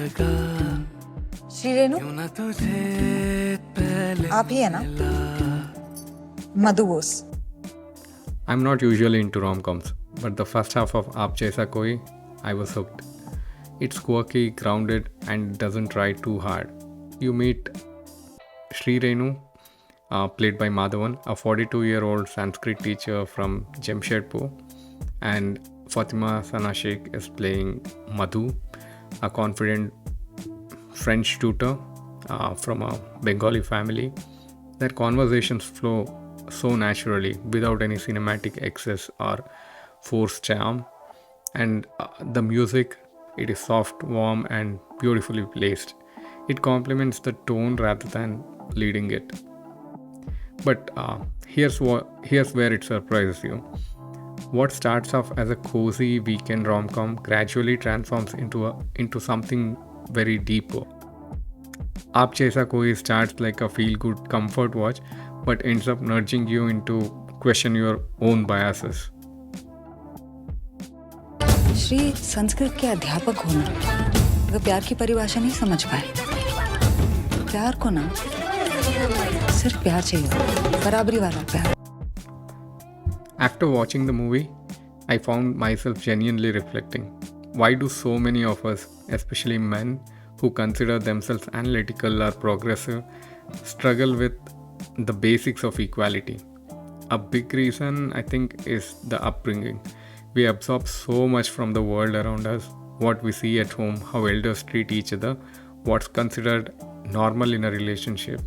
श्री रेणु आप ही है ना? मधु Bose. I'm not usually into rom-coms, but the first half of Aap Jaisa Koi, I was hooked. It's quirky, grounded, and doesn't try too hard. You meet Sri Renu, played by Madhavan, a 42-year-old Sanskrit teacher from Jamshedpur, and Fatima Sheikh is playing Madhu, a confident French tutor from a Bengali family. Their conversations flow so naturally without any cinematic excess or forced charm, and the music, it is soft, warm, and beautifully placed. It complements the tone rather than leading it. But here's where it surprises you. What starts off as a cozy weekend rom-com gradually transforms into something very deeper. Aap Jaisa Koi starts like a feel-good comfort watch, but ends up nudging you into question your own biases. Shri Sanskrit के अध्यापक होना अगर प्यार की परिभाषा नहीं समझ पाए. प्यार को ना सिर्फ प्यार चाहिए, बराबरी वाला प्यार. After watching the movie, I found myself genuinely reflecting. Why do so many of us, especially men who consider themselves analytical or progressive, struggle with the basics of equality? A big reason, I think, is the upbringing. We absorb so much from the world around us, what we see at home, how elders treat each other, what's considered normal in a relationship.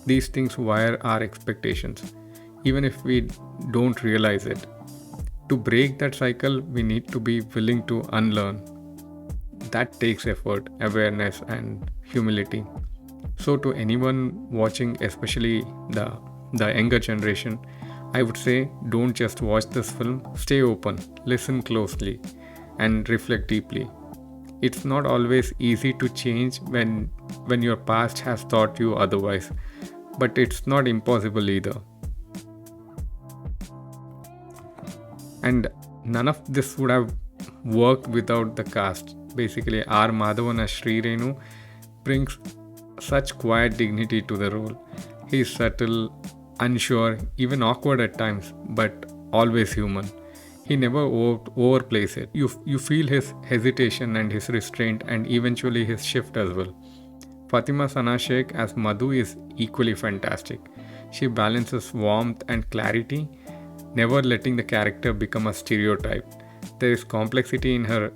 These things wire our expectations, even if we don't realize it. To break that cycle, we need to be willing to unlearn. That takes effort, awareness, and humility. So to anyone watching, especially the younger generation, I would say don't just watch this film, stay open, listen closely, and reflect deeply. It's not always easy to change when your past has taught you otherwise, but it's not impossible either. And none of this would have worked without the cast. Basically, R. Madhavan as Sri Renu brings such quiet dignity to the role. He is subtle, unsure, even awkward at times, but always human. He never overplays it. You feel his hesitation and his restraint and eventually his shift as well. Fatima Sheikh as Madhu is equally fantastic. She balances warmth and clarity, never letting the character become a stereotype. There is complexity in her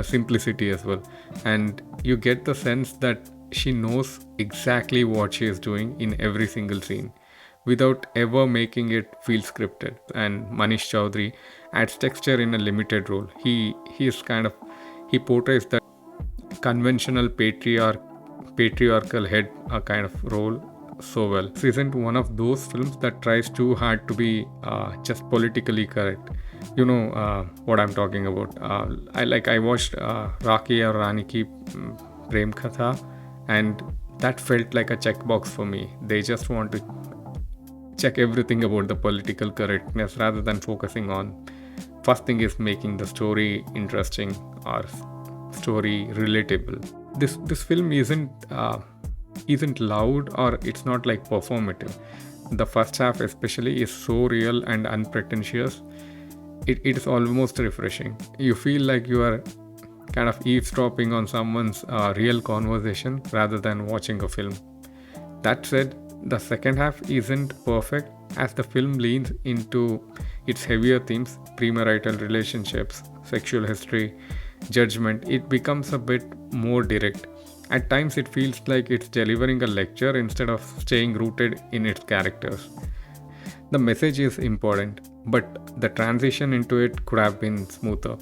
simplicity as well, and you get the sense that she knows exactly what she is doing in every single scene without ever making it feel scripted. And Manish Chaudhary adds texture in a limited role. He portrays the conventional patriarchal head kind of role so well. This isn't one of those films that tries too hard to be just politically correct. You know what I'm talking about. I watched Raki or Rani Ki Prem Katha, and that felt like a checkbox for me. They just want to check everything about the political correctness rather than focusing on first thing is making the story interesting or story relatable. This film isn't loud or it's not like performative. The first half especially is so real and unpretentious. It is almost refreshing. You feel like you are kind of eavesdropping on someone's real conversation rather than watching a film. That said, the second half isn't perfect as the film leans into its heavier themes, premarital relationships, sexual history, judgment. It becomes a bit more direct. At times it feels like it's delivering a lecture instead of staying rooted in its characters. The message is important, but the transition into it could have been smoother.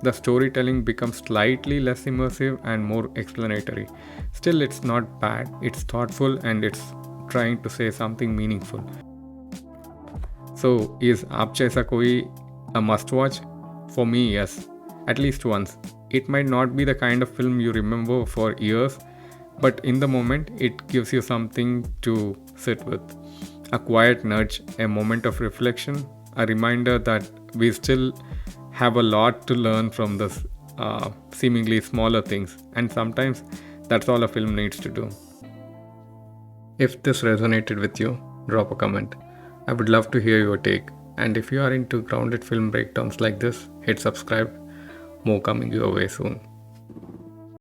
The storytelling becomes slightly less immersive and more explanatory. Still, it's not bad, it's thoughtful, and it's trying to say something meaningful. So, is Aap Jaisa Koi a must watch? For me, yes. At least once. It might not be the kind of film you remember for years, but in the moment, it gives you something to sit with. A quiet nudge, a moment of reflection, a reminder that we still have a lot to learn from this seemingly smaller things, and sometimes that's all a film needs to do. If this resonated with you, drop a comment. I would love to hear your take. And if you are into grounded film breakdowns like this, hit subscribe. More coming your way soon.